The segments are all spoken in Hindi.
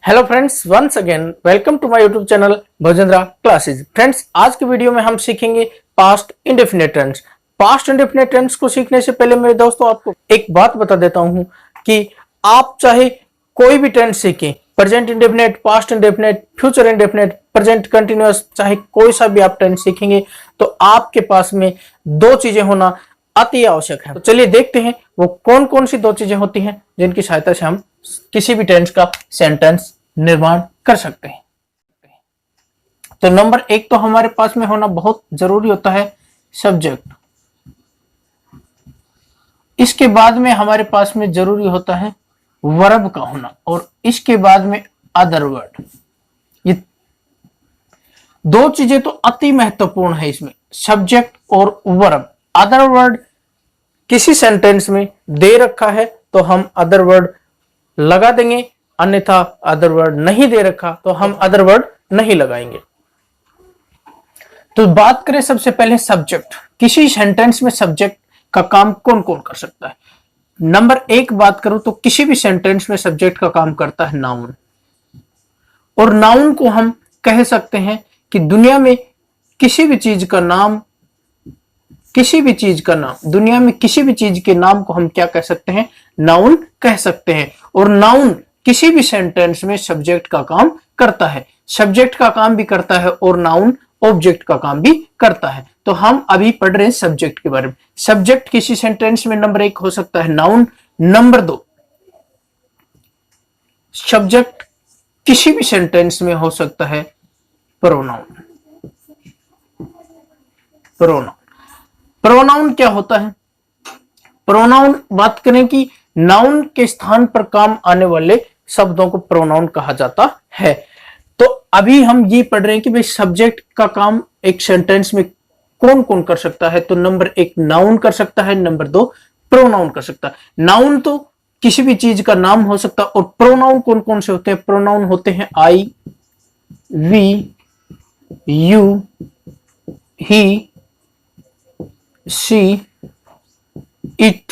Hello friends, once again welcome to my YouTube channel Bhojendra classes. Friends, आज के वीडियो में हम सीखेंगे past indefinite tense. Past indefinite tense को सीखने से पहले मेरे दोस्तों आपको एक बात बता देता हूं कि आप चाहे कोई भी टेंस सीखें, present indefinite, past indefinite, future indefinite, present continuous, चाहे कोई सा भी आप टेंस सीखेंगे तो आपके पास में दो चीजें होना अति आवश्यक है। तो चलिए देखते हैं वो कौन कौन सी दो चीजें होती हैं जिनकी सहायता से हम किसी भी टेंस का सेंटेंस निर्माण कर सकते हैं। तो नंबर एक तो हमारे पास में होना बहुत जरूरी होता है सब्जेक्ट। इसके बाद में हमारे पास में जरूरी होता है वर्ब का होना और इसके बाद में अदर वर्ड। ये दो चीजें तो अति महत्वपूर्ण है इसमें, सब्जेक्ट और वर्ब। अदर वर्ड किसी सेंटेंस में दे रखा है तो हम अदर वर्ड लगा देंगे, अन्यथा अदर वर्ड नहीं दे रखा तो हम अदर वर्ड नहीं लगाएंगे। तो बात करें सबसे पहले सब्जेक्ट। किसी सेंटेंस में सब्जेक्ट का काम कौन कौन कर सकता है। नंबर एक बात करूं तो किसी भी सेंटेंस में सब्जेक्ट का काम करता है नाउन। और नाउन को हम कह सकते हैं कि दुनिया में किसी भी चीज का नाम, दुनिया में किसी भी चीज के नाम को हम क्या कह सकते हैं, नाउन कह सकते हैं। और नाउन किसी भी सेंटेंस में सब्जेक्ट का काम करता है, सब्जेक्ट का काम भी करता है और नाउन ऑब्जेक्ट का काम भी करता है। तो हम अभी पढ़ रहे हैं सब्जेक्ट के बारे में। सब्जेक्ट किसी सेंटेंस में नंबर एक हो सकता है नाउन। नंबर दो, सब्जेक्ट किसी भी सेंटेंस में हो सकता है प्रोनाउन। प्रोनाउन क्या होता है? प्रोनाउन बात करें कि नाउन के स्थान पर काम आने वाले शब्दों को प्रोनाउन कहा जाता है। तो अभी हम ये पढ़ रहे हैं कि भाई सब्जेक्ट का काम एक सेंटेंस में कौन कौन कर सकता है। तो नंबर एक नाउन कर सकता है, नंबर दो प्रोनाउन कर सकता है। नाउन तो किसी भी चीज का नाम हो सकता है और प्रोनाउन कौन कौन से होते हैं? प्रोनाउन होते हैं I, we, you, he, she, it,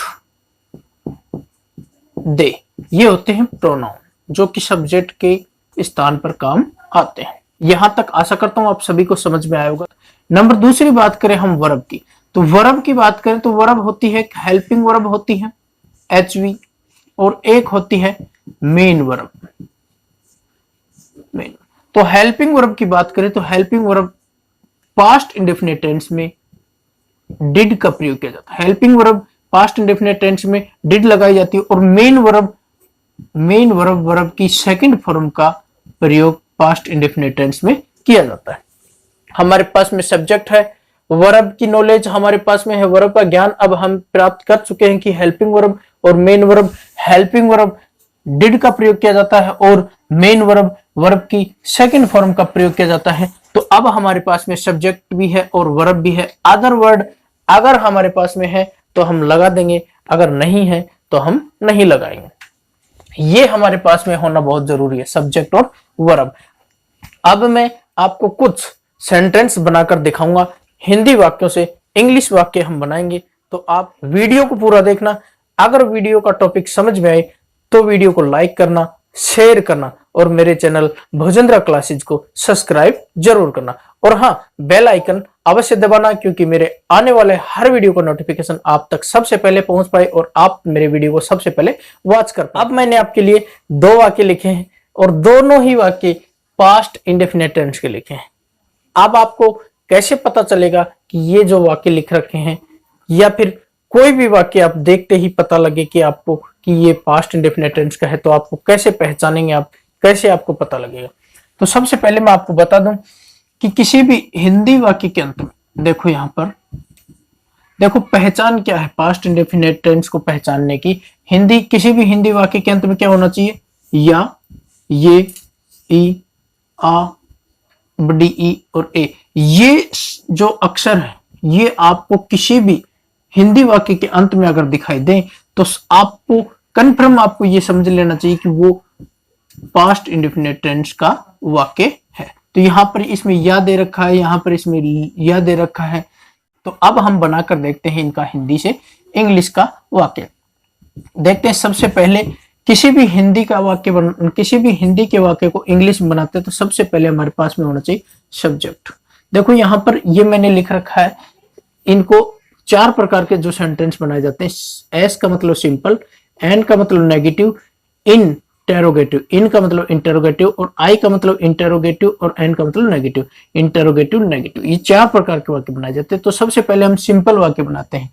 they. ये होते हैं प्रोनाउन जो कि सब्जेक्ट के स्थान पर काम आते हैं। यहां तक आशा करता हूं आप सभी को समझ में आया होगा। नंबर दूसरी बात करें हम वर्ब की, तो वर्ब की बात करें तो वर्ब होती है हेल्पिंग वर्ब होती है HV, और एक होती है मेन वर्ब। तो हेल्पिंग वर्ब की बात करें तो helping verb past indefinite tense में डिड का प्रयोग किया जाता है। Helping verb past indefinite tense में डिड लगाई जाती है और मेन वर्ब की सेकंड फॉर्म का प्रयोग पास्ट इंडेफिनिट टेंस में किया जाता है। हमारे पास में सब्जेक्ट है, वर्ब की नॉलेज हमारे पास में है, वर्ब का ज्ञान अब हम प्राप्त कर चुके हैं कि हेल्पिंग वर्ब और main verb. Helping verb did का प्रयोग किया जाता है और मेन वर्ब की सेकंड फॉर्म का प्रयोग किया जाता है। तो अब हमारे पास में सब्जेक्ट भी है और वर्ब भी है। अदर वर्ड अगर हमारे पास में है तो हम लगा देंगे, अगर नहीं है तो हम नहीं लगाएंगे। ये हमारे पास में होना बहुत जरूरी है, सब्जेक्ट और वर्ब। अब मैं आपको कुछ सेंटेंस बनाकर दिखाऊंगा हिंदी वाक्यों से। इंग्लिश वाक्य हम बनाएंगे, तो आप वीडियो को पूरा देखना। अगर वीडियो का टॉपिक समझ में आए तो वीडियो को लाइक करना, शेयर करना और मेरे चैनल भोजेंद्रा क्लासेज को सब्सक्राइब जरूर करना। और हाँ, बेल आइकन अवश्य दबाना, क्योंकि मेरे आने वाले हर वीडियो का नोटिफिकेशन आप तक सबसे पहले पहुंच पाए और आप मेरे वीडियो को सबसे पहले वॉच कर पाए। अब मैंने आपके लिए दो वाक्य लिखे हैं और दोनों ही वाक्य पास्ट इंडेफिनिट टेंस के लिखे हैं। अब आपको कैसे पता चलेगा कि ये जो वाक्य लिख रखे हैं, या फिर कोई भी वाक्य आप देखते ही पता लगे कि आपको कि ये पास्ट इंडेफिनिट टेंस का है, तो आपको कैसे पहचानेंगे, आप कैसे आपको पता लगेगा? तो सबसे पहले मैं आपको बता दूं कि किसी भी हिंदी वाक्य के अंत में देखो, यहां पर देखो पहचान क्या है पास्ट इंडेफिनिट टेंस को पहचानने की। किसी भी हिंदी वाक्य के अंत में क्या होना चाहिए? या, ये, ई, आ, बड़ी ई और ए। ये जो अक्षर है ये आपको किसी भी हिंदी वाक्य के अंत में अगर दिखाई दे तो आपको कन्फर्म आपको ये समझ लेना चाहिए कि वो पास्ट इंडेफिनिट टेंस का वाक्य है। तो यहां पर इसमें या दे रखा है, यहां पर इसमें या दे रखा है। तो अब हम बनाकर देखते हैं इनका हिंदी से इंग्लिश का वाक्य। देखते हैं सबसे पहले किसी भी हिंदी के वाक्य को इंग्लिश में बनाते हैं तो सबसे पहले हमारे पास में होना चाहिए सब्जेक्ट। देखो यहाँ पर ये मैंने लिख रखा है, इनको 4 प्रकार के जो सेंटेंस बनाए जाते हैं। एस का मतलब सिंपल, एन का मतलब नेगेटिव, इंटेरोगेटिव, इन का मतलब इंटेरोगेटिव, और आई का मतलब इंटेरोगेटिव, और एन का मतलब नेगेटिव। इंटेरोगेटिव, नेगेटिव, ये 4 प्रकार के वाक्य बनाए जाते हैं। तो सबसे पहले हम सिंपल वाक्य बनाते हैं।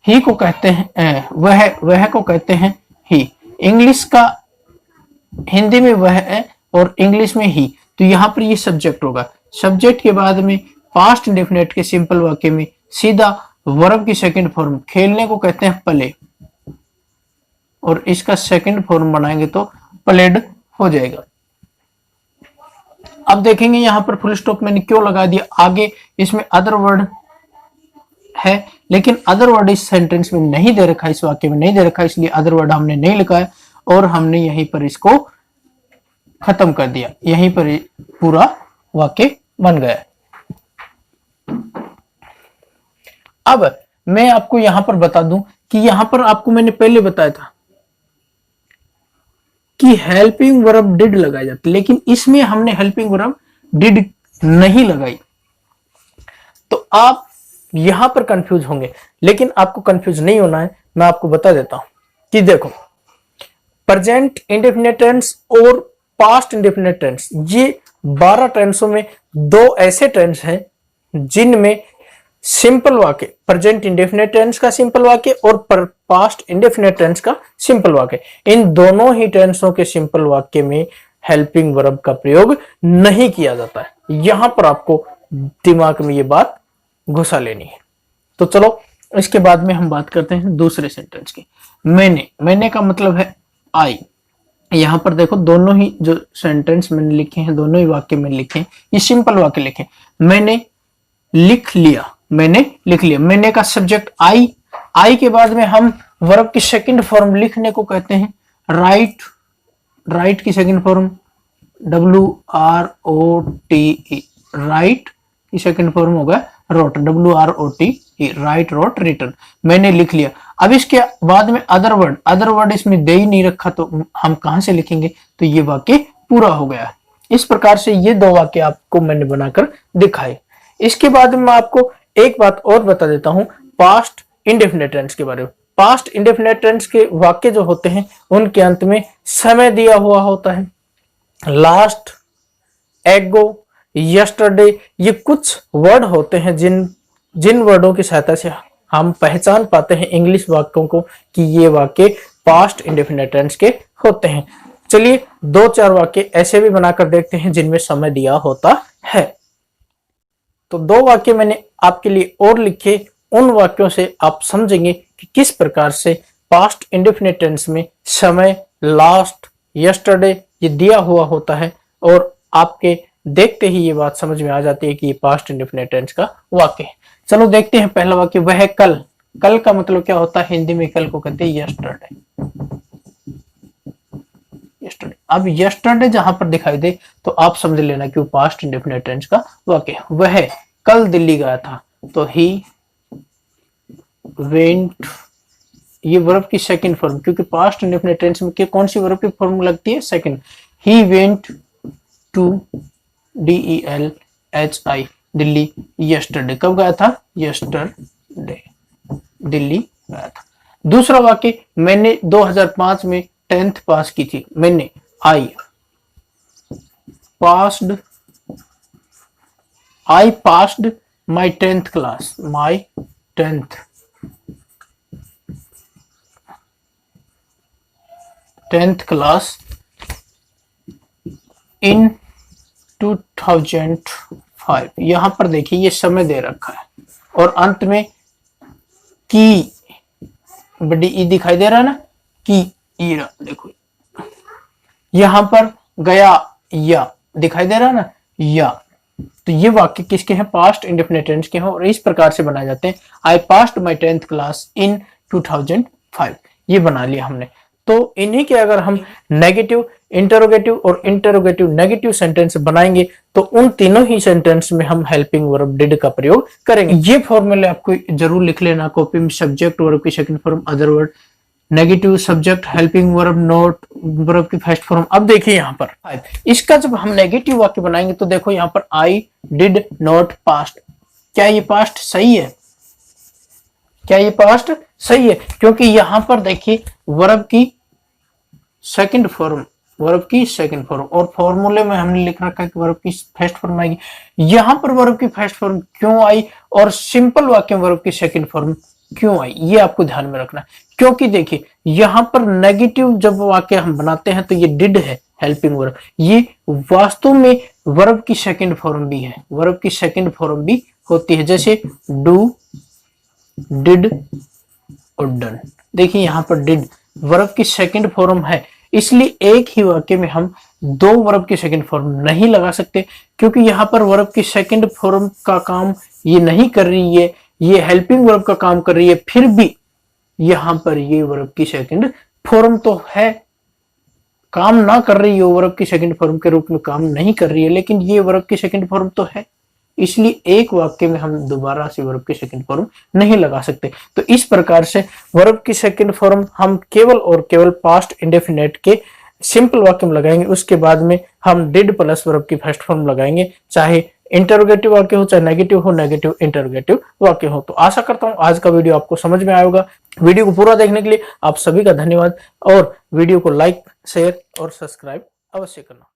ही को कहते हैं वह को कहते हैं ही। इंग्लिश का हिंदी में वह है और इंग्लिश में ही, तो यहां पर ये सब्जेक्ट होगा। सब्जेक्ट के बाद में पास्ट इंडेफिनिट के सिंपल वाक्य में सीधा वर्ब की सेकंड फॉर्म, खेलने को कहते हैं प्ले, और इसका सेकंड फॉर्म बनाएंगे तो प्लेड हो जाएगा। अब देखेंगे यहां पर फुल स्टॉप मैंने क्यों लगा दिया, आगे इसमें अदर वर्ड है, लेकिन अदर वर्ड इस सेंटेंस में नहीं दे रखा, इस वाक्य में नहीं दे रखा, इसलिए अदर वर्ड हमने नहीं लिखा है और हमने यहीं पर इसको खत्म कर दिया। यहीं पर पूरा वाक्य बन गया। अब मैं आपको यहां पर बता दूं कि यहां पर आपको मैंने पहले बताया था कि हेल्पिंग वर्ब डिड लगाई जाती, लेकिन इसमें हमने हेल्पिंग वर्ब डिड नहीं लगाई। तो आप यहां पर कंफ्यूज होंगे, लेकिन आपको कंफ्यूज नहीं होना है। मैं आपको बता देता हूं कि देखो, प्रेजेंट इंडेफिनिट टेंस और पास्ट इंडेफिनिट टेंस, ये 12 टेंसों में 2 ऐसे टेंस हैं जिनमें सिंपल वाक्य, प्रेजेंट इंडेफिनिट टेंस का सिंपल वाक्य और पास्ट इंडेफिनिट टेंस का सिंपल वाक्य, इन दोनों ही टेंसों के सिंपल वाक्य में हेल्पिंग वर्ब का प्रयोग नहीं किया जाता है। यहां पर आपको दिमाग में ये बात घुसा लेनी है। तो चलो इसके बाद में हम बात करते हैं दूसरे सेंटेंस की। मैंने का मतलब है आई। यहां पर देखो दोनों ही जो सेंटेंस मैंने लिखे हैं, दोनों ही वाक्य में लिखे हैं, ये सिंपल वाक्य लिखे। मैंने लिख लिया, मैंने का सब्जेक्ट आई के बाद में हम वर्ब की सेकंड फॉर्म लिखने को कहते हैं राइट की सेकंड फॉर्म WROTE, राइट की सेकंड फॉर्म होगा wrote, WROTE, write, wrote, written. मैंने लिख लिया। अब इसके बाद में अदर वर्ड इसमें दे ही नहीं रखा, तो हम कहां से लिखेंगे, तो ये वाक्य पूरा हो गया। इस प्रकार से ये 2 वाक्य आपको मैंने बनाकर दिखाए। इसके बाद में मैं आपको एक बात और बता देता हूं पास्ट इंडेफिनिट टेंस के बारे में। पास्ट इंडेफिनिट टेंस के वाक्य जो होते हैं उनके अंत में समय दिया हुआ होता है। लास्ट, एगो, यस्टरडे, ये कुछ वर्ड होते हैं जिन वर्डों की सहायता से हम पहचान पाते हैं इंग्लिश वाक्यों को कि ये वाक्य पास्ट इंडेफिनिट टेंस के होते हैं। चलिए 2-4 वाक्य ऐसे भी बनाकर देखते हैं जिनमें समय दिया होता है। तो 2 वाक्य मैंने आपके लिए और लिखे, उन वाक्यों से आप समझेंगे कि किस प्रकार से पास्ट इंडेफिनिट टेंस में समय, लास्ट, यस्टरडे ये दिया हुआ होता है, और आपके देखते ही ये बात समझ में आ जाती है कि ये पास्ट इंडेफिनिट टेंस का वाक्य है। चलो देखते हैं पहला वाक्य, वह कल का मतलब क्या होता है, हिंदी में कल को कहते हैं यस्टरडे। अब यस्टरडे जहां पर दिखाई दे तो आप समझ लेना कि वो पास्ट इंडेफिनिट टेंस का वाक्य है। वह कल दिल्ली गया था, तो ही वेंट, ये वर्ब की सेकंड फॉर्म, क्योंकि पास्ट इंडेफिनिट टेंस में कौन सी वर्ब की फॉर्म लगती है, second. He went to DELHI, Delhi, yesterday, कब गया था, यस्टरडे, दिल्ली गया था। दूसरा वाक्य, मैंने 2005 में 10th पास की थी। मैंने I passed my 10th class, my 10th class in 2005। यहां पर देखिए ये समय दे रखा है और अंत में की बड़ी ई दिखाई दे रहा है ना, की ईरा, देखो यहां पर गया या दिखाई दे रहा है ना, या, तो ये वाक्य किसके हैं, पास्ट इंडेफिनिट टेंस के हैं और इस प्रकार से बनाए जाते हैं। I passed my 10th class in 2005, ये बना लिया हमने। तो इन्हीं के अगर हम नेगेटिव, इंटरोगेटिव और इंटरोगेटिव नेगेटिव सेंटेंस बनाएंगे तो उन तीनों ही सेंटेंस में हम हेल्पिंग वर्ब डिड का प्रयोग करेंगे। ये फॉर्मूले आपको जरूर लिख लेना कॉपी में, सब्जेक्ट वर्ब की second form, other word, negative subject helping verb note verb की फर्स्ट फॉर्म। अब देखिए यहाँ पर इसका जब हम नेगेटिव वाक्य बनाएंगे तो देखो यहाँ पर आई डिड नॉट पास्ट, क्या ये पास्ट सही है? क्या ये पास्ट सही है? क्योंकि यहां पर देखिए वर्ब की सेकंड फॉर्म, वर्ब की सेकंड फॉर्म, और फॉर्मूले में हमने लिख रखा है कि वर्ब की फर्स्ट फॉर्म आएगी। यहां पर वर्ब की फर्स्ट फॉर्म क्यों आई और सिंपल वाक्य में वर्ब की सेकंड फॉर्म क्यों आई, ये आपको ध्यान में रखना है। क्योंकि देखिए यहां पर नेगेटिव जब वाक्य हम बनाते हैं तो ये डिड है हेल्पिंग वर्ब, ये वास्तव में वर्ब की सेकंड फॉर्म भी है, वर्ब की सेकंड फॉर्म भी होती है, जैसे डू, डिड और डन। देखिए यहां पर डिड वर्ब की सेकंड फॉर्म है, इसलिए एक ही वाक्य में हम दो वर्ब की सेकंड फॉर्म नहीं लगा सकते, क्योंकि यहां पर वर्ब की सेकंड फॉर्म का काम ये नहीं कर रही है, ये हेल्पिंग वर्ब का काम कर रही है, फिर भी यहां पर ये वर्ब की सेकंड फॉर्म तो है, काम ना कर रही है, वर्ब की सेकंड फॉर्म के रूप में काम नहीं कर रही है, लेकिन ये वर्ब की सेकंड फॉर्म तो है, इसलिए एक वाक्य में हम दोबारा से वर्ब की सेकंड फॉर्म नहीं लगा सकते। तो इस प्रकार से वर्ब की सेकंड फॉर्म हम केवल और केवल पास्ट इंडेफिनिट के सिंपल वाक्य में लगाएंगे, उसके बाद में हम डिड प्लस वर्ब की फर्स्ट फॉर्म लगाएंगे, चाहे इंटरोगेटिव वाक्य हो चाहे नेगेटिव हो, नेगेटिव इंटरोगेटिव वाक्य हो। तो आशा करता हूं आज का वीडियो आपको समझ में आया होगा। वीडियो को पूरा देखने के लिए आप सभी का धन्यवाद, और वीडियो को लाइक शेयर और सब्सक्राइब अवश्य करना।